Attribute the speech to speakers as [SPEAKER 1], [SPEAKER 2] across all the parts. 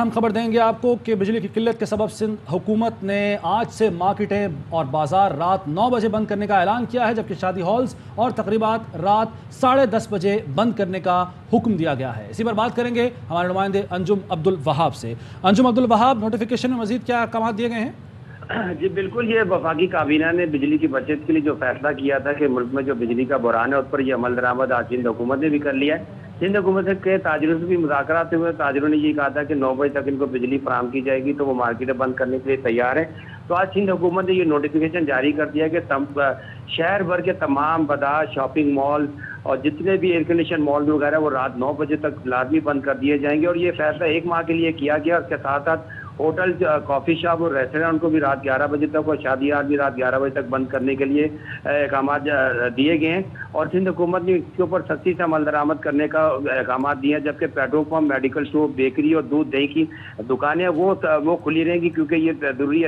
[SPEAKER 1] اہم خبر دیں گے آپ کو کہ بجلی کی قلت کے سبب سندھ حکومت نے آج سے مارکیٹیں اور بازار رات 9 بجے بند کرنے کا اعلان کیا ہے، جبکہ شادی ہالز اور تقریبات رات 10:30 بجے بند کرنے کا حکم دیا گیا ہے۔ اسی پر بات کریں گے ہمارے نمائندے انجم عبدالوہاب سے۔ انجم عبدالوہاب، نوٹیفیکیشن میں مزید کیا احکامات دیے گئے ہیں؟
[SPEAKER 2] جی بالکل، یہ وفاقی کابینہ نے بجلی کی بچت کے لیے جو فیصلہ کیا تھا کہ ملک میں جو بجلی کا بحران ہے اس پر یہ عمل درآمد آج سندھ حکومت نے بھی کر لیا ہے۔ سندھ حکومت کے تاجروں سے بھی مذاکرات ہوئے، تاجروں نے یہ کہا تھا کہ 9 بجے تک ان کو بجلی فراہم کی جائے گی تو وہ مارکیٹیں بند کرنے کے لیے تیار ہیں۔ تو آج سندھ حکومت نے یہ نوٹیفیکیشن جاری کر دیا کہ شہر بھر کے تمام بازار، شاپنگ مال اور جتنے بھی ایئر کنڈیشن مال وغیرہ وہ رات 9 بجے تک لازمی بند کر دیے جائیں گے، اور یہ فیصلہ 1 ماہ کے لیے کیا گیا۔ اس کے ساتھ ساتھ ہوٹل، کافی شاپ اور ریسٹورینٹ کو بھی رات 11 بجے تک اور شادی ہال بھی رات 11 بجے تک بند کرنے کے لیے احکامات دیے گئے ہیں، اور سندھ حکومت نے اس کے اوپر سختی سے عمل درآمد کرنے کا احکامات دیے ہیں۔ جبکہ petrol pump, medical store, bakery اور دودھ دہی کی دکانیں وہ کھلی رہیں گی، کیونکہ یہ ضروری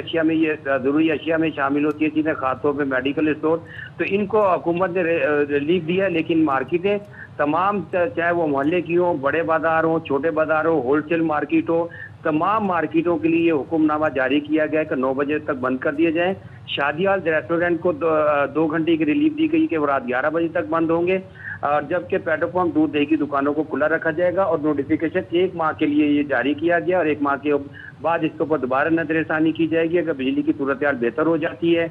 [SPEAKER 2] اشیاء میں شامل ہوتی ہے چیزیں، خاص طور پہ میڈیکل اسٹور، تو ان کو حکومت نے ریلیف دیا ہے۔ لیکن مارکیٹیں تمام، چاہے وہ محلے کی ہوں، بڑے بازار ہوں، چھوٹے بازار ہوں، ہول سیل مارکیٹ ہو، تمام مارکیٹوں کے لیے یہ حکم نامہ جاری کیا گیا ہے کہ 9 بجے تک بند کر دیے جائیں۔ شادی ہال، ریسٹورینٹ کو 2 گھنٹے کی ریلیف دی گئی کہ وہ رات 11 بجے تک بند ہوں گے، اور جبکہ پیٹرول پمپ، دودھ دہی کی دکانوں کو کھلا رکھا جائے گا، اور نوٹیفیکیشن 1 ماہ کے لیے یہ جاری کیا گیا، اور 1 ماہ کے بعد اس کے اوپر دوبارہ نظر ثانی کی جائے گی۔ اگر بجلی کی صورتحال بہتر ہو جاتی ہے،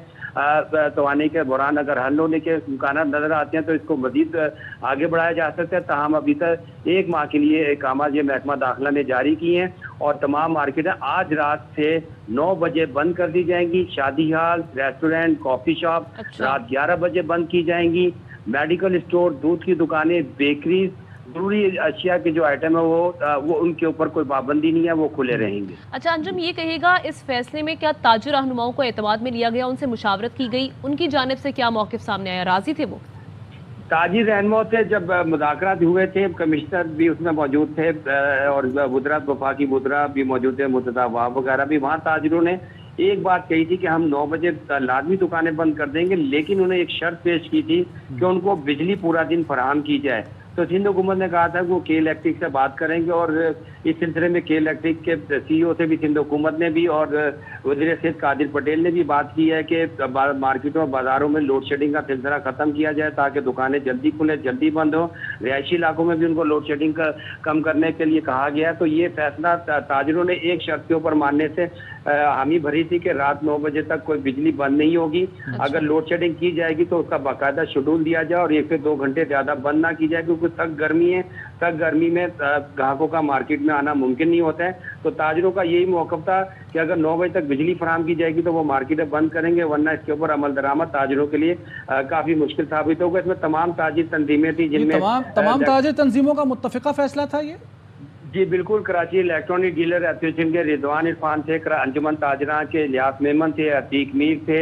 [SPEAKER 2] توانائی کے بحران اگر حل ہونے کے امکانات نظر آتے ہیں تو اس کو مزید آگے بڑھایا جا سکتا ہے۔ تاہم ابھی تک 1 ماہ کے لیے احکامات یہ محکمہ داخلہ نے جاری کیے ہیں، اور تمام مارکیٹیں آج رات سے 9 بجے بند کر دی جائیں گی۔ شادی ہال، ریسٹورینٹ، کافی شاپ رات 11 بجے بند کی جائیں گی۔ میڈیکل اسٹور، دودھ کی دکانیں، بیکریز، ضروری اشیاء کے جو آئٹم ہے وہ ان کے اوپر کوئی پابندی نہیں ہے، وہ کھلے رہیں گے۔
[SPEAKER 3] اچھا انجم، یہ کہے گا اس فیصلے میں کیا تاجر رہنماؤں کو اعتماد میں لیا گیا، ان سے مشاورت کی گئی، ان کی جانب سے کیا موقف سامنے آیا، راضی تھے وہ؟
[SPEAKER 2] تاجر رہنماؤں سے جب مذاکرات ہوئے تھے، کمشنر بھی اس میں موجود تھے، اور وفاقی وزراء بھی موجود تھے، مرتضیٰ وہاب وغیرہ بھی، وہاں تاجروں نے ایک بات کہی تھی کہ ہم 9 بجے لازمی دکانیں بند کر دیں گے، لیکن انہیں ایک شرط پیش کی تھی کہ ان کو بجلی پورا دن فراہم کی جائے۔ تو سندھ حکومت نے کہا تھا کہ وہ کے الیکٹرک سے بات کریں گے، اور اس سلسلے میں کے الیکٹرک کے سی ای او سے بھی سندھ حکومت نے بھی اور وزیر صحت قادر پٹیل نے بھی بات کی ہے کہ مارکیٹوں اور بازاروں میں لوڈ شیڈنگ کا سلسلہ ختم کیا جائے تاکہ دکانیں جلدی کھلیں، جلدی بند ہوں۔ رہائشی علاقوں میں بھی ان کو لوڈ شیڈنگ کا کم کرنے کے لیے کہا گیا ہے۔ تو یہ فیصلہ تاجروں نے ایک شرط کے اوپر ماننے سے حامی بھری تھی کہ رات 9 بجے تک کوئی بجلی بند نہیں ہوگی۔ اگر لوڈ شیڈنگ کی جائے گی تو اس کا باقاعدہ شیڈول دیا جائے، اور 1 سے 2 گھنٹے زیادہ بند نہ کی جائے، کیونکہ سخت گرمی ہے، سخت گرمی میں گاہکوں کا مارکیٹ میں آنا ممکن نہیں ہوتا ہے۔ تو تاجروں کا یہی موقف تھا کہ اگر 9 بجے تک بجلی فراہم کی جائے گی تو وہ مارکیٹیں بند کریں گے، ورنہ اس کے اوپر عمل درآمد تاجروں کے لیے کافی مشکل ثابت ہوگا۔ اس میں تمام تاجر تنظیمیں تھیں جن میں
[SPEAKER 1] تمام تاجر تنظیموں کا متفقہ فیصلہ تھا یہ؟
[SPEAKER 2] جی بالکل، کراچی الیکٹرانک ڈیلر ایسوسی ایشن کے رضوان عرفان تھے، انجمن تاجران کے الیاس میمن تھے، عتیق میر تھے،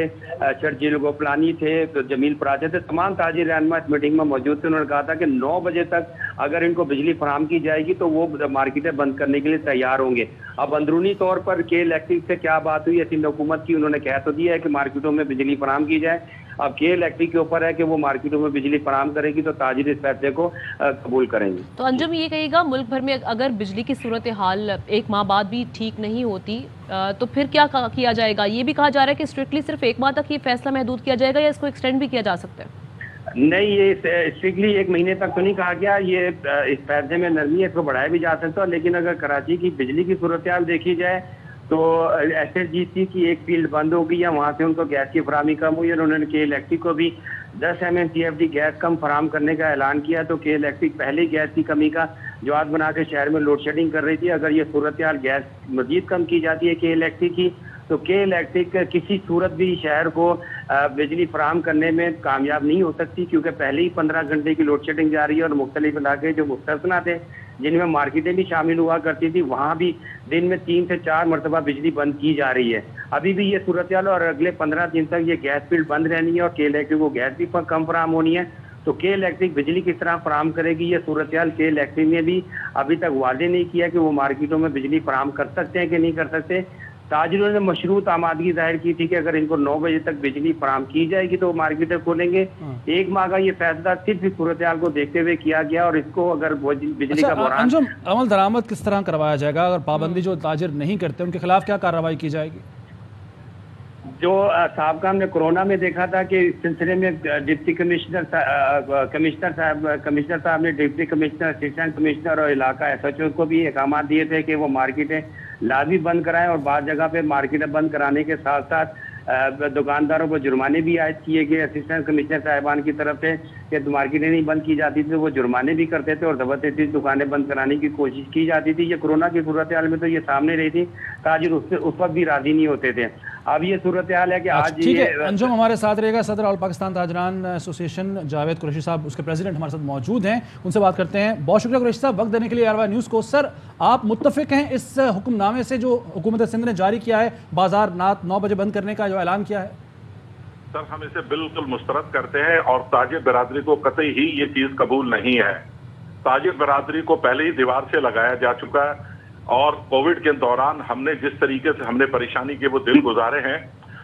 [SPEAKER 2] شرجیل گوپلانی تھے، جمیل پراچے تھے، تمام تاجر رہنما اس میٹنگ میں موجود تھے۔ انہوں نے کہا تھا کہ 9 بجے تک اگر ان کو بجلی فراہم کی جائے گی تو وہ مارکیٹیں بند کرنے کے لیے تیار ہوں گے۔ اب اندرونی طور پر کے الیکٹرک سے کیا بات ہوئی ہے سندھ حکومت کی، انہوں نے کہہ تو دیا ہے کہ مارکیٹوں میں بجلی فراہم کی جائے۔ اب کے الیکٹرک کے اوپر ہے کہ وہ مارکیٹوں میں بجلی فراہم کرے گی تو تاجر اس فیصلے کو قبول کریں گے۔
[SPEAKER 3] تو انجم یہ کہے گا ملک بھر میں اگر بجلی کی صورتحال 1 ماہ بعد بھی ٹھیک نہیں ہوتی تو پھر کیا کیا جائے گا؟ یہ بھی کہا جا رہا ہے کہ اسٹرکٹلی صرف 1 ماہ تک یہ فیصلہ محدود کیا جائے گا، یا اس کو ایکسٹینڈ بھی کیا جا سکتا ہے؟
[SPEAKER 2] نہیں، یہ اسٹرکٹلی 1 مہینے تک تو نہیں کہا گیا، یہ اس فیصلے میں نرمی ہے، اس کو بڑھایا بھی جا سکتا ہے۔ لیکن اگر کراچی کی بجلی کی صورتحال دیکھی جائے تو ایس ایس جی سی کی ایک فیلڈ بند ہو گئی ہے، وہاں سے ان کو گیس کی فراہمی کم ہوئی ہے، اور انہوں نے کے الیکٹرک کو بھی 10 MMCFD گیس کم فراہم کرنے کا اعلان کیا۔ تو کے الیکٹرک پہلے گیس کی کمی کا جواز بنا کے شہر میں لوڈ شیڈنگ کر رہی تھی۔ اگر یہ صورتحال گیس مزید کم کی جاتی ہے کے الیکٹرک کی، تو کے الیکٹرک کسی صورت بھی شہر کو بجلی فراہم کرنے میں کامیاب نہیں ہو سکتی، کیونکہ پہلے ہی 15 گھنٹے کی لوڈ شیڈنگ جاری ہے، اور مختلف علاقے جو مستثنیٰ تھے جن میں مارکیٹیں بھی شامل ہوا کرتی تھی وہاں بھی دن میں 3 سے 4 مرتبہ بجلی بند کی جا رہی ہے۔ ابھی بھی یہ صورتحال، اور اگلے 15 دن تک یہ گیس فیلڈ بند رہنی ہے، اور کے الیکٹرک کو گیس بھی کم فراہم ہونی ہے۔ تو کے الیکٹرک بجلی کس طرح فراہم کرے گی، یہ صورتحال کے الیکٹرک نے بھی ابھی تک واضح نہیں کیا کہ وہ مارکیٹوں میں بجلی فراہم کر سکتے ہیں کہ نہیں کر سکتے۔ تاجروں نے مشروط آمادگی ظاہر کی تھی کہ اگر ان کو 9 بجے تک بجلی فراہم کی جائے گی تو وہ مارکیٹیں کھولیں گے. 1 ماہ کا یہ فیصلہ صرف اس صورتحال کو دیکھتے ہوئے کیا گیا, اور اس کو اگر بجلی کا بحران
[SPEAKER 1] انجم عمل درآمد کس طرح کروایا جائے گا؟ اگر پابندی جو تاجر نہیں کرتے ان کے خلاف کیا کارروائی کی جائے گی؟
[SPEAKER 2] جو سابقہ ہم نے کورونا میں دیکھا تھا کہ اس سلسلے میں ڈپٹی کمشنر صاحب نے ڈپٹی کمشنر, اسسٹنٹ کمشنر اور علاقہ ایس ایچ او کو بھی احکامات دیے تھے کہ وہ مارکیٹیں لازمی بند کرائیں, اور بعض جگہ پہ مارکیٹیں بند کرانے کے ساتھ ساتھ دکانداروں کو جرمانے بھی عائد کیے گئے اسسٹنٹ کمشنر صاحبان کی طرف سے کہ مارکیٹیں نہیں بند کی جاتی تھی وہ جرمانے بھی کرتے تھے اور زبردستی دکانیں بند کرانے کی کوشش کی جاتی تھی. یہ کورونا کی صورتحال میں تو یہ سامنے رہی تھی, تاجر اس وقت بھی راضی نہیں ہوتے تھے. اب یہ صورتحال ہے کہ آج
[SPEAKER 1] ٹھیک ہے انجم ہمارے ساتھ رہے گا. صدر آل پاکستان تاجران ایسوسی ایشن جاوید قریشی صاحب, اس کے پریزیڈنٹ ہمارے ساتھ موجود ہیں, ان سے بات کرتے ہیں. بہت شکریہ قریشی صاحب وقت دینے کے لیے آر وائی نیوز کو. سر آپ متفق ہیں اس حکم نامے سے جو حکومت سندھ نے جاری کیا ہے بازار رات 9 بجے بند کرنے کا جو اعلان کیا ہے؟
[SPEAKER 4] سر ہم اسے بالکل مسترد کرتے ہیں اور تاجر برادری کو قطعی ہی یہ چیز قبول نہیں ہے. تاجر برادری کو پہلے ہی دیوار سے لگایا جا چکا ہے, اور کووڈ کے دوران ہم نے جس طریقے سے ہم نے پریشانی کے وہ دن گزارے ہیں,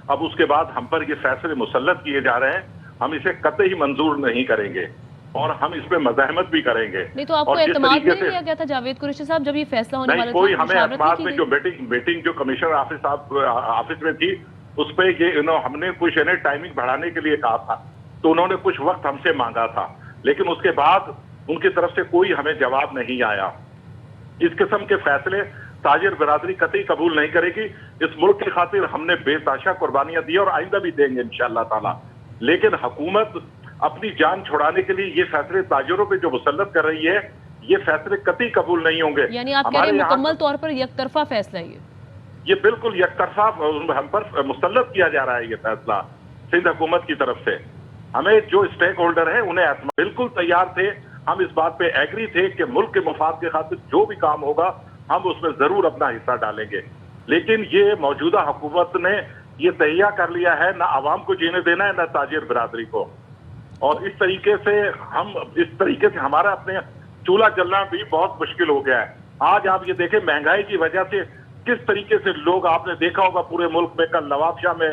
[SPEAKER 4] اب اس کے بعد ہم پر یہ فیصلے مسلط کیے جا رہے ہیں. ہم اسے قطعی منظور نہیں کریں گے اور ہم اس پہ مزاحمت بھی کریں گے.
[SPEAKER 3] نہیں تو آپ کو اعتماد نہیں لیا گیا تھا جاوید قریشی صاحب جب یہ فیصلہ ہونے والا تھا؟
[SPEAKER 4] کوئی ہمیں اعتماد میں جو میٹنگ جو کمشنر آفس میں تھی اس پہ یہ ہم نے کچھ ٹائمنگ بڑھانے کے لیے کہا تھا, تو انہوں نے کچھ وقت ہم سے مانگا تھا, لیکن اس کے بعد ان کی طرف سے کوئی ہمیں جواب نہیں آیا. اس قسم کے فیصلے تاجر برادری قطعی قبول نہیں کرے گی. اس ملک کی خاطر ہم نے بے تحاشا قربانیاں دی اور آئندہ بھی دیں گے انشاءاللہ تعالی, لیکن حکومت اپنی جان چھڑانے کے لیے یہ فیصلے تاجروں پہ جو مسلط کر رہی ہے یہ فیصلے قطعی قبول نہیں ہوں گے.
[SPEAKER 3] یعنی آپ کہہ رہے ہیں مکمل طور پر یک طرفہ فیصلہ ہے
[SPEAKER 4] یہ بالکل یک طرفہ ہم پر مسلط کیا جا رہا ہے یہ فیصلہ سندھ حکومت کی طرف سے. ہمیں جو اسٹیک ہولڈر ہیں انہیں بالکل تیار تھے, ہم اس بات پہ ایگری تھے کہ ملک کے مفاد کے خاطر جو بھی کام ہوگا ہم اس میں ضرور اپنا حصہ ڈالیں گے, لیکن یہ موجودہ حکومت نے یہ تہیہ کر لیا ہے نہ عوام کو جینے دینا ہے نہ تاجر برادری کو, اور اس طریقے سے ہمارا اپنے چولہا جلنا بھی بہت مشکل ہو گیا ہے. آج آپ یہ دیکھیں مہنگائی کی وجہ سے کس طریقے سے لوگ, آپ نے دیکھا ہوگا پورے ملک میں کل نواب شاہ میں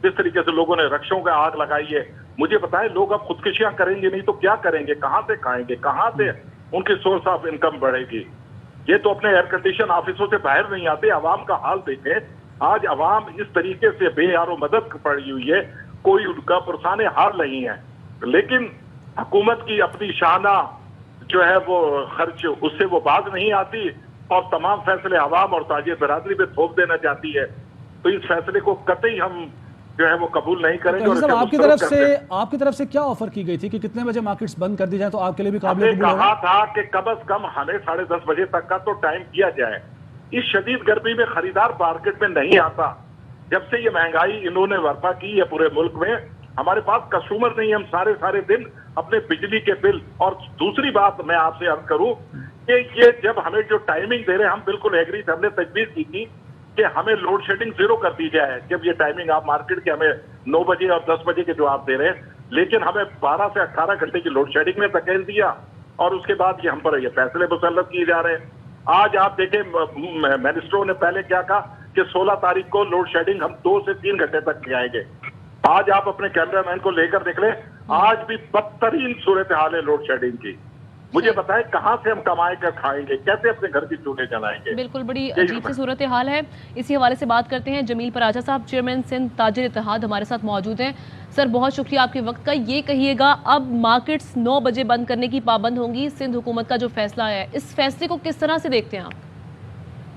[SPEAKER 4] کس طریقے سے لوگوں نے رکشوں کا آگ لگائی ہے. مجھے بتائیں لوگ اب خودکشیاں کریں گے نہیں تو کیا کریں گے, کہاں سے کھائیں گے, کہاں سے ان کی سورس آف انکم بڑھے گی؟ یہ تو اپنے ایئر کنڈیشن آفسوں سے باہر نہیں آتے. عوام کا حال دیکھیں, آج عوام اس طریقے سے بے یار و مدد پڑی ہوئی ہے, کوئی ان کا پرسان حال نہیں ہے, لیکن حکومت کی اپنی شانہ جو ہے وہ خرچ اس سے وہ باز نہیں آتی اور تمام فیصلے عوام اور تاجر برادری پہ تھوپ دینا چاہتی ہے. تو اس فیصلے کو قطعی ہم جو ہے وہ قبول نہیں کریں گے.
[SPEAKER 1] آپ کی طرف سے کیا آفر کی گئی تھی کہ کتنے بجے مارکیٹس بند کر دی جائیں تو آپ کے لیے بھی قابل
[SPEAKER 4] قبول ہوگا؟ کہا تھا کہ کم از کم ہمیں 10:30 بجے تک کا تو ٹائم کیا جائے. اس شدید گرمی میں خریدار مارکیٹ میں نہیں آتا. جب سے یہ مہنگائی انہوں نے برپا کی ہے پورے ملک میں, ہمارے پاس کسٹمر نہیں, ہم سارے دن اپنے بجلی کے بل. اور دوسری بات میں آپ سے عرض کروں کہ یہ جب ہمیں جو ٹائمنگ دے رہے ہیں ہم بالکل ایگری تھے, ہم نے تجویز کی تھی کہ ہمیں لوڈ شیڈنگ 0 کر دی جائے. جب یہ ٹائمنگ آپ مارکیٹ کے ہمیں 9 بجے اور 10 بجے کے جو آپ دے رہے ہیں, لیکن ہمیں 12 سے 18 گھنٹے کی لوڈ شیڈنگ میں دھکیل دیا اور اس کے بعد یہ ہم پر یہ فیصلے مسلط کیے جا رہے ہیں. آج آپ دیکھیں منسٹروں نے پہلے کیا کہا کہ 16 تاریخ کو لوڈ شیڈنگ ہم 2 سے 3 گھنٹے تک کھلائیں گے. آج آپ اپنے کیمرہ مین کو لے کر دیکھ لیں, آج بھی بدترین صورتحال ہے لوڈ شیڈنگ کی. مجھے بتائیں کہاں سے ہم کمائے کر کھائیں گے, کیسے اپنے گھر کی چولہے جلائیں گے؟
[SPEAKER 3] بالکل بڑی عجیب سی صورتحال ہے. اسی حوالے سے بات کرتے ہیں. جمیل پراجا صاحب چیئرمین سندھ تاجر اتحاد ہمارے ساتھ موجود ہیں. سر بہت شکریہ آپ کے وقت کا. یہ کہیے گا اب مارکیٹس 9 بجے بند کرنے کی پابند ہوں گی, سندھ حکومت کا جو فیصلہ ہے اس فیصلے کو کس طرح سے دیکھتے ہیں آپ؟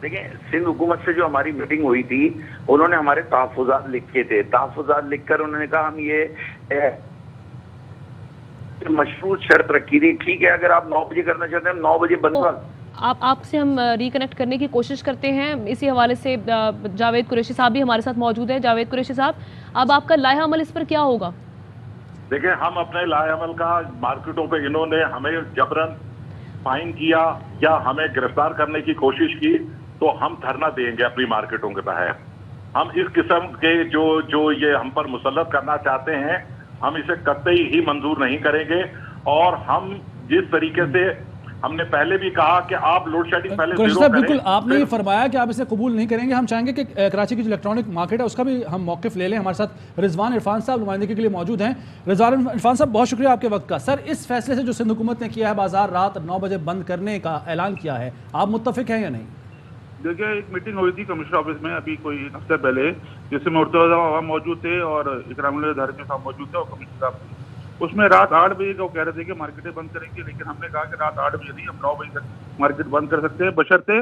[SPEAKER 5] دیکھیں سندھ حکومت سے جو ہماری میٹنگ ہوئی تھی انہوں نے ہمارے تحفظات لکھے تھے. تحفظات لکھ کر انہوں نے کہا ہم یہ مشروط شرط رکھی تھی, ٹھیک ہے اگر آپ 9 بجے کرنا چاہتے ہیں 9 بجے بند کر.
[SPEAKER 3] آپ سے ہم ریکنیکٹ کرنے کی کوشش کرتے ہیں. اسی حوالے سے جاوید قریشی صاحب بھی ہمارے ساتھ موجود ہیں. جاوید قریشی صاحب, اب آپ کا لائحہ عمل اس پر کیا ہوگا؟
[SPEAKER 4] دیکھیں ہم اپنے لائحہ عمل کا مارکیٹوں پہ انہوں نے ہمیں جبرن فائن کیا یا ہمیں گرفتار کرنے کی کوشش کی تو ہم دھرنا دیں گے اپنی مارکیٹوں کے باہر. ہم اس قسم کے جو یہ ہم پر مسلط کرنا چاہتے ہیں ہم اسے قطعی ہی منظور نہیں کریں گے, اور ہم جس طریقے سے ہم نے پہلے بھی کہا کہ آپ لوڈ شیڈنگ پہلے
[SPEAKER 1] قریشی
[SPEAKER 4] زیرو
[SPEAKER 1] صاحب
[SPEAKER 4] کریں.
[SPEAKER 1] بالکل آپ نے یہ فرمایا کہ آپ اسے قبول نہیں کریں گے. ہم چاہیں گے کہ کراچی کی جو الیکٹرانک مارکیٹ ہے اس کا بھی ہم موقف لے لیں. ہمارے ساتھ رضوان عرفان صاحب نمائندگی کے لیے موجود ہیں. رضوان عرفان صاحب بہت شکریہ آپ کے وقت کا. سر اس فیصلے سے جو سندھ حکومت نے کیا ہے بازار رات 9 بجے بند کرنے کا اعلان کیا ہے, آپ متفق ہیں یا نہیں؟
[SPEAKER 6] دیکھیں ایک میٹنگ ہوئی تھی کمشنر آفس میں ابھی کوئی ہفتے پہلے, جس میں مرتضی صاحب موجود تھے اور اکرام اللہ دھارمی صاحب موجود تھے اور کمشنر صاحب تھے. اس میں رات 8 بجے کا وہ کہہ رہے تھے کہ مارکیٹیں بند کریں گے, لیکن ہم نے کہا کہ رات 8 بجے نہیں, ہم 9 بجے تک مارکیٹ بند کر سکتے ہیں بشرطے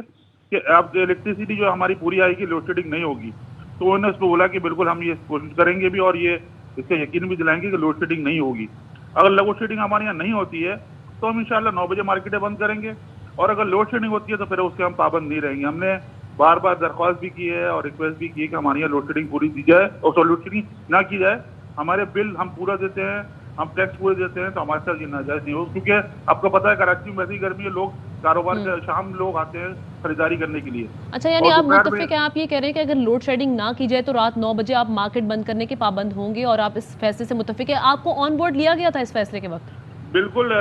[SPEAKER 6] کہ اب الیکٹریسٹی جو ہماری پوری آئے گی, لوڈ شیڈنگ نہیں ہوگی. تو انہوں نے اس پہ بولا کہ بالکل ہم یہ کوشش کریں گے بھی اور یہ اس سے یقین بھی دلائیں گے کہ لوڈ شیڈنگ نہیں ہوگی. اگر لوڈ شیڈنگ ہمارے یہاں نہیں ہوتی ہے تو ہم انشاءاللہ 9 بجے مارکیٹیں بند کریں گے, اور اگر لوڈ شیڈنگ ہوتی ہے تو پھر اس کے ہم پابند نہیں رہیں گے. ہم نے بار بار درخواست بھی کی ہے اور ریکویسٹ بھی کی ہے کہ ہمارے یہاں لوڈ شیڈنگ پوری دی جائے, اور لوڈ شیڈنگ نہ کی جائے. ہمارے بل ہم پورا دیتے ہیں, ہم ٹیکس پورے دیتے ہیں, تو ہمارے ساتھ یہ ناجائز نہیں ہو, کیونکہ آپ کو پتہ ہے کراچی میں ویسے ہی گرمی ہے, لوگ کاروبار کے شام لوگ آتے ہیں خریداری کرنے کے لیے.
[SPEAKER 3] اچھا یعنی آپ متفق ہیں, آپ یہ کہہ رہے ہیں کہ اگر لوڈ شیڈنگ نہ کی جائے تو رات 9 بجے آپ مارکیٹ بند کرنے کے پابند ہوں گے, اور آپ اس فیصلے سے متفق ہیں. آپ کو آن بورڈ لیا گیا تھا اس فیصلے کے وقت؟
[SPEAKER 6] بالکل,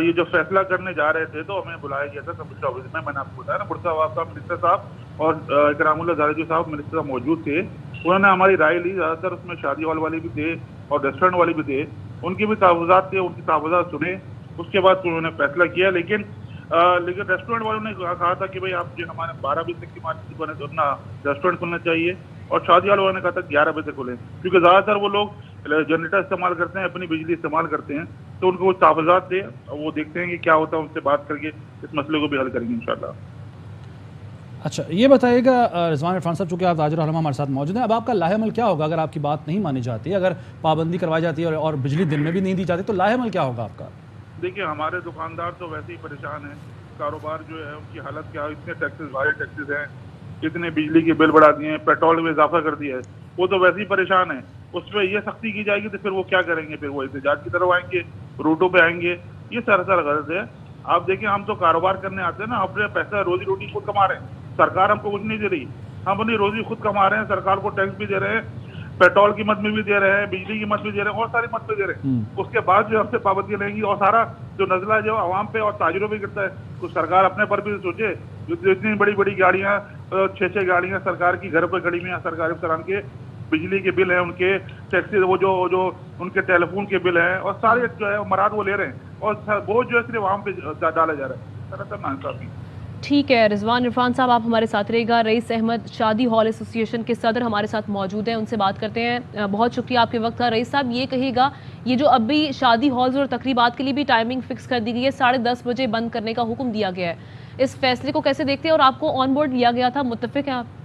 [SPEAKER 6] یہ جو فیصلہ کرنے جا رہے تھے تو ہمیں بلایا گیا تھا کمشنر آفس میں. میں نے آپ کو بتایا نا, مرتضی صاحب منسٹر صاحب اور اکرام اللہ دھارمی صاحب منسٹر صاحب موجود تھے. انہوں نے ہماری رائے لی. زیادہ تر اس میں شادی ہال والے بھی تھے اور ریسٹورینٹ والے بھی تھے, ان کے بھی تحفظات تھے, ان کے تحفظات سنے, اس کے بعد انہوں نے فیصلہ کیا. لیکن ریسٹورینٹ والوں نے کہا تھا کہ بھائی آپ جو ہمارے 12 بجے تک کی مارکیٹ بنے تو اپنا ریسٹورینٹ کھلنا چاہیے, اور شادی ہال والوں نے کہا تھا 11 بجے تک کھلیں, کیونکہ زیادہ تر وہ لوگ جنریٹر استعمال کرتے ہیں, اپنی بجلی استعمال کرتے ہیں. تو ان کو وہ تحفظات تھے, وہ دیکھتے ہیں کہ کیا ہوتا ہے, ان سے بات کر کے اس مسئلے کو بھی حل کریں گے انشاءاللہ.
[SPEAKER 1] اچھا یہ بتائیے گا رضوان عرفان صاحب, چونکہ آپ تاجر علماء ہمارے ساتھ موجود ہیں, اب آپ کا لاہ عمل کیا ہوگا اگر آپ کی بات نہیں مانی جاتی, اگر پابندی کروائی جاتی ہے اور بجلی دن میں بھی نہیں دی جاتی, تو لاہ عمل کیا ہوگا آپ کا؟
[SPEAKER 6] دیکھیے ہمارے دکاندار تو ویسے ہی پریشان ہیں, کاروبار جو ہے ان کی حالت کیا, اتنے ٹیکسز بھاری ٹیکسز ہیں, اتنے بجلی کے بل بڑھا دیے ہیں, پیٹرول میں اضافہ کر دیا ہے, وہ تو ویسے ہی پریشان ہیں. اس پہ یہ سختی کی جائے گی تو پھر وہ کیا کریں گے, پھر وہ احتجاج کی طرف آئیں گے, روڈوں پہ آئیں گے. یہ سراسر غلط ہے. آپ دیکھیں ہم تو کاروبار کرنے آتے ہیں نا, اپنے پیسہ روزی روٹی خود کما رہے ہیں, سرکار ہم کو کچھ نہیں دے رہی, ہم اپنی روزی خود کما رہے ہیں, سرکار کو ٹیکس بھی دے رہے ہیں, پیٹرول کی مد میں بھی دے رہے ہیں, بجلی کی مد میں دے رہے ہیں, اور ساری مد میں دے رہے ہیں. اس کے بعد جو ہم سے پابندیاں لیں گی, اور سارا جو نزلہ جو عوام پہ اور تاجروں پہ گرتا ہے, تو سرکار اپنے پر بھی سوچے. جو اتنی بڑی بڑی گاڑیاں, 6 گاڑیاں سرکار کی گھر پہ کھڑی ہوئی ہیں, سرکاری افسران کے بجلی کے بل ہیں, ان کے ٹیکسی, وہ جو ان کے ٹیلی فون کے بل ہیں, اور سارے جو ہے مراد وہ لے رہے ہیں, اور وہ جو ہے صرف عوام پہ ڈالا جا رہا ہے. سراسر ناانصافی.
[SPEAKER 3] ٹھیک ہے رضوان عرفان صاحب, آپ ہمارے ساتھ رہے گا. رئیس احمد شادی ہال ایسوسی ایشن کے صدر ہمارے ساتھ موجود ہیں, ان سے بات کرتے ہیں. بہت شکریہ آپ کے وقت کا. رئیس صاحب یہ کہیے گا, یہ جو اب بھی شادی ہالز اور تقریبات کے لیے بھی ٹائمنگ فکس کر دی گئی ہے, 10:30 بجے بند کرنے کا حکم دیا گیا ہے, اس فیصلے کو کیسے دیکھتے ہیں, اور آپ کو آن بورڈ لیا گیا تھا, متفق ہیں آپ؟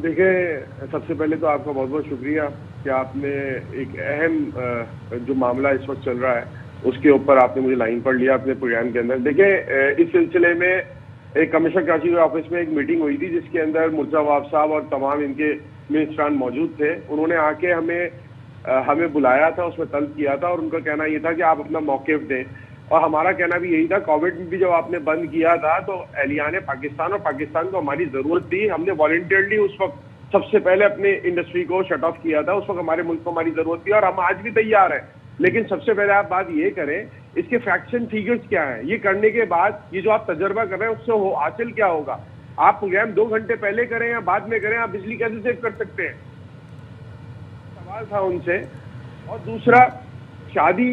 [SPEAKER 7] دیکھیں سب سے پہلے تو آپ کا بہت بہت شکریہ کہ آپ نے ایک اہم جو معاملہ اس وقت چل رہا ہے اس کے اوپر آپ نے مجھے لائن پڑھ لیا اپنے پروگرام کے اندر. دیکھیں اس سلسلے میں ایک کمشنر کراچی کے آفس میں ایک میٹنگ ہوئی تھی, جس کے اندر مرتضی صاحب اور تمام ان کے منسٹران موجود تھے. انہوں نے آ کے ہمیں بلایا تھا, اس میں طلب کیا تھا, اور ان کا کہنا یہ تھا کہ آپ اپنا موقف دیں, اور ہمارا کہنا بھی یہی تھا. کووڈ میں بھی جب آپ نے بند کیا تھا تو اہلیان پاکستان اور پاکستان کو ہماری ضرورت تھی. ہم نے والنٹیئرلی اس وقت سب سے پہلے اپنے انڈسٹری کو شٹ آف کیا تھا, اس وقت ہمارے ملک کو ہماری ضرورت تھی, اور ہم آج بھی تیار ہیں. لیکن سب سے پہلے آپ بات یہ کریں اس کے فیکٹس اینڈ فیگرز کیا ہیں. یہ کرنے کے بعد یہ جو آپ تجربہ کر رہے ہیں اس سے حاصل کیا ہوگا. آپ پروگرام 2 گھنٹے پہلے کریں یا بعد میں کریں, آپ بجلی کیسے سیو کر سکتے ہیں, سوال تھا ان سے. اور دوسرا, شادی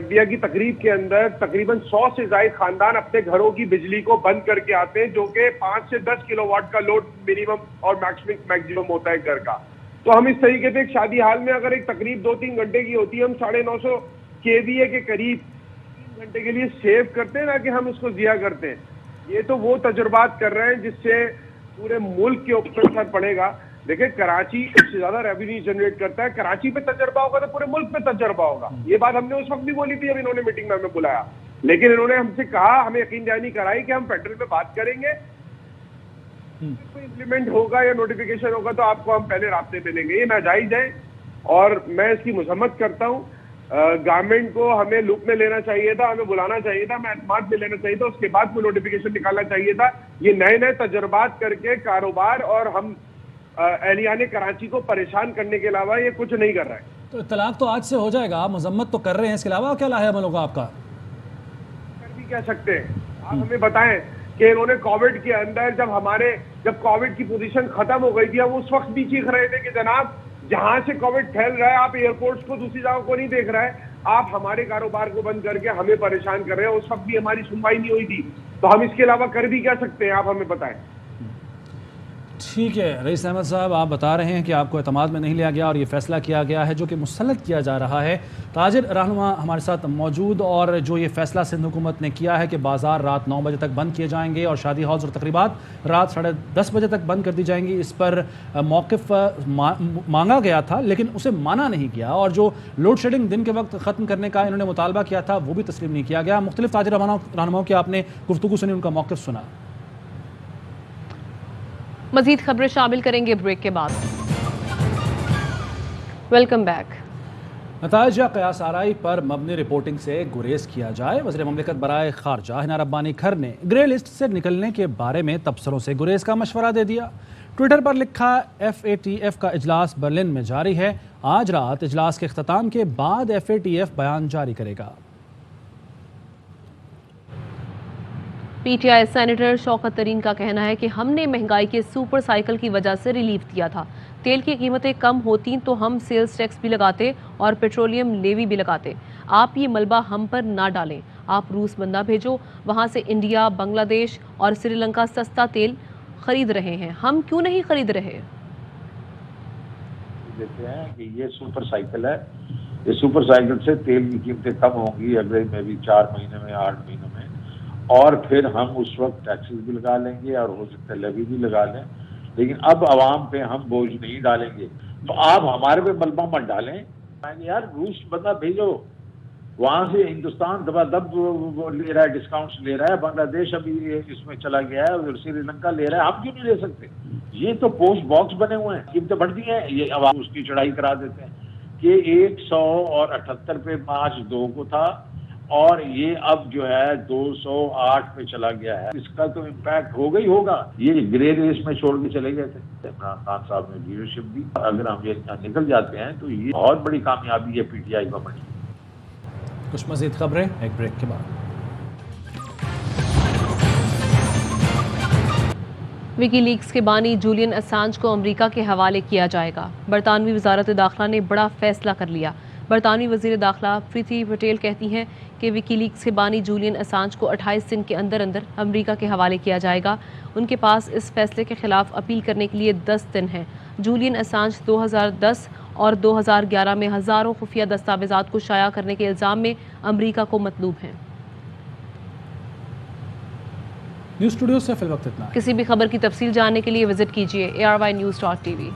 [SPEAKER 7] بیاہ کی تقریب کے اندر تقریباً 100 سے زائد خاندان اپنے گھروں کی بجلی کو بند کر کے آتے ہیں, جو کہ 5 سے 10 کلو واٹ کا لوڈ منیمم اور میکسیمم ہوتا ہے گھر کا. تو ہم اس طریقے سے ایک شادی حال میں اگر ایک تقریب 2-3 گھنٹے کی ہوتی ہے, ہم 950 KVA کے قریب 3 گھنٹے کے لیے سیو کرتے ہیں, نہ کہ ہم اس کو ضیاع کرتے ہیں. یہ تو وہ تجربات کر رہے ہیں جس سے پورے ملک کے اوپر اثر پڑے گا. دیکھیں کراچی سب سے زیادہ ریونیو جنریٹ کرتا ہے, کراچی پہ تجربہ ہوگا تو پورے ملک پہ تجربہ ہوگا. یہ بات ہم نے اس وقت بھی بولی تھی, اب انہوں نے میٹنگ میں ہمیں بلایا, لیکن انہوں نے ہم سے کہا, ہمیں یقین دہانی کرائی کہ ہم فیڈرل پہ بات کریں گے, امپلیمنٹ ہوگا یا نوٹیفیکیشن ہوگا تو آپ کو ہم پہلے رابطے پہ لیں گے. یہ ناجائز ہے اور میں اس کی مذمت کرتا ہوں. گورنمنٹ کو ہمیں لوپ میں لینا چاہیے تھا, ہمیں بلانا چاہیے تھا, ہمیں اعتماد میں لینا چاہیے تھا, اس کے بعد کوئی نوٹیفیکیشن نکالنا چاہیے تھا. یہ نئے تجربات کر کے کاروبار اور ہم اہلیان کراچی کو پریشان کرنے کے علاوہ یہ کچھ نہیں کر رہا ہے.
[SPEAKER 1] تو اطلاق تو آج سے ہو جائے گا, آپ مذمت تو کر رہے ہیں, اس کے علاوہ کیا لاہ عمل ہوگا آپ کا؟
[SPEAKER 7] بھی کہہ سکتے ہیں؟ آپ ہمیں بتائیں کہ انہوں نے کووڈ کے اندر جب کووڈ کی پوزیشن ختم ہو گئی تھی ہم اس وقت بھی چیخ رہے تھے کہ جناب جہاں سے کووڈ پھیل رہا ہے آپ ایئرپورٹس کو دوسری جگہوں کو نہیں دیکھ رہے ہیں, آپ ہمارے کاروبار کو بند کر کے ہمیں پریشان کر رہے ہیں. اس وقت بھی ہماری سنوائی نہیں ہوئی تھی, تو ہم اس کے علاوہ کر بھی کیا سکتے ہیں, آپ ہمیں بتائیں.
[SPEAKER 1] ٹھیک ہے رئیس احمد صاحب, آپ بتا رہے ہیں کہ آپ کو اعتماد میں نہیں لیا گیا اور یہ فیصلہ کیا گیا ہے جو کہ مسلط کیا جا رہا ہے. تاجر رہنما ہمارے ساتھ موجود, اور جو یہ فیصلہ سندھ حکومت نے کیا ہے کہ بازار رات 9 بجے تک بند کیے جائیں گے اور شادی ہالز اور تقریبات رات 10:30 بجے تک بند کر دی جائیں گی, اس پر موقف مانگا گیا تھا لیکن اسے مانا نہیں گیا, اور جو لوڈ شیڈنگ دن کے وقت ختم کرنے کا انہوں نے مطالبہ کیا تھا وہ بھی تسلیم نہیں کیا گیا. مختلف تاجر رہنماؤں کی آپ نے گفتگو سنی, ان کا موقف سنا.
[SPEAKER 3] مزید خبریں شامل کریں گے بریک کے بعد. Welcome back.
[SPEAKER 1] نتائج یا قیاس آرائی پر مبنی رپورٹنگ سے گریز کیا جائے. وزیر مملکت برائے خارجہ ہنا ربانی کھر نے گرے لسٹ سے نکلنے کے بارے میں تبصروں سے گریز کا مشورہ دے دیا. ٹویٹر پر لکھا, FATF کا اجلاس برلن میں جاری ہے, آج رات اجلاس کے اختتام کے بعد FATF بیان جاری کرے گا.
[SPEAKER 3] PTI سینیٹر شوکت ترین کا کہنا ہے کہ ہم نے مہنگائی کے سپر سائیکل کی وجہ سے ریلیف دیا تھا. تیل کی قیمتیں کم ہوتی تو ہم سیلز ٹیکس بھی لگاتے اور پیٹرولیم لیوی بھی لگاتے. آپ یہ ملبہ ہم پر نہ ڈالیں. آپ روس بندہ بھیجو, وہاں سے انڈیا, بنگلہ دیش اور سری لنکا سستا تیل خرید رہے ہیں, ہم کیوں نہیں خرید رہے؟
[SPEAKER 8] دیتے ہیں کہ یہ سپر سائیکل ہے, یہ سپر سائیکل سے تیل کی قیمتیں کم ہوں گی اگلے میں بھی 4 مہینے میں 8 مہینوں میں, اور پھر ہم اس وقت ٹیکسز بھی لگا لیں گے اور ہو سکتا ہے لیوی بھی لگا لیں, لیکن اب عوام پہ ہم بوجھ نہیں ڈالیں گے. تو آپ ہمارے پہ ملبہ مت ڈالیں. یار روس بندہ بھیجو, وہاں سے ہندوستان دبا دب لے رہا ہے, ڈسکاؤنٹس لے رہا ہے, بنگلہ دیش ابھی اس میں چلا گیا ہے, اور سری لنکا لے رہا ہے, ہم کیوں نہیں لے سکتے؟ یہ تو پوسٹ باکس بنے ہوئے ہیں, قیمتیں بڑھتی ہیں, یہ عوام اس کی چڑھائی کرا دیتے ہیں کہ 178 پہ مارچ 2 کو تھا اور یہ اب جو ہے 208 پہ چلا گیا ہے. اس کا تو امپیکٹ ہوگا ہی ہوگا. یہ گرے ریس میں چھوڑ کے چلے گئے تھے عمران خان صاحب نے لیڈرشپ دی. اگر ہم یہ نکل جاتے ہیں تو یہ بہت بڑی کامیابی ہے PTI کو بنی.
[SPEAKER 1] کچھ مزید خبریں ایک بریک کے بعد.
[SPEAKER 3] وکی لیکس کے بانی جولین اسانج کو امریکہ کے حوالے کیا جائے گا. برطانوی وزارت داخلہ نے بڑا فیصلہ کر لیا. برطانوی وزیر داخلہ پریتی پٹیل کہتی ہیں کہ وکی لیکس کے بانی جولین اسانج کو 28 دن کے اندر امریکہ کے حوالے کیا جائے گا. ان کے پاس اس فیصلے کے خلاف اپیل کرنے کے لیے 10 دن ہیں. جولین اسانج 2010 اور 2011 میں ہزاروں خفیہ دستاویزات کو شائع کرنے کے الزام میں امریکہ کو مطلوب ہیں.
[SPEAKER 1] نیوز اسٹوڈیو سے فی الوقت اتنا.
[SPEAKER 3] کسی بھی خبر کی تفصیل جاننے کے لیے وزٹ کیجیے ARY News.tv.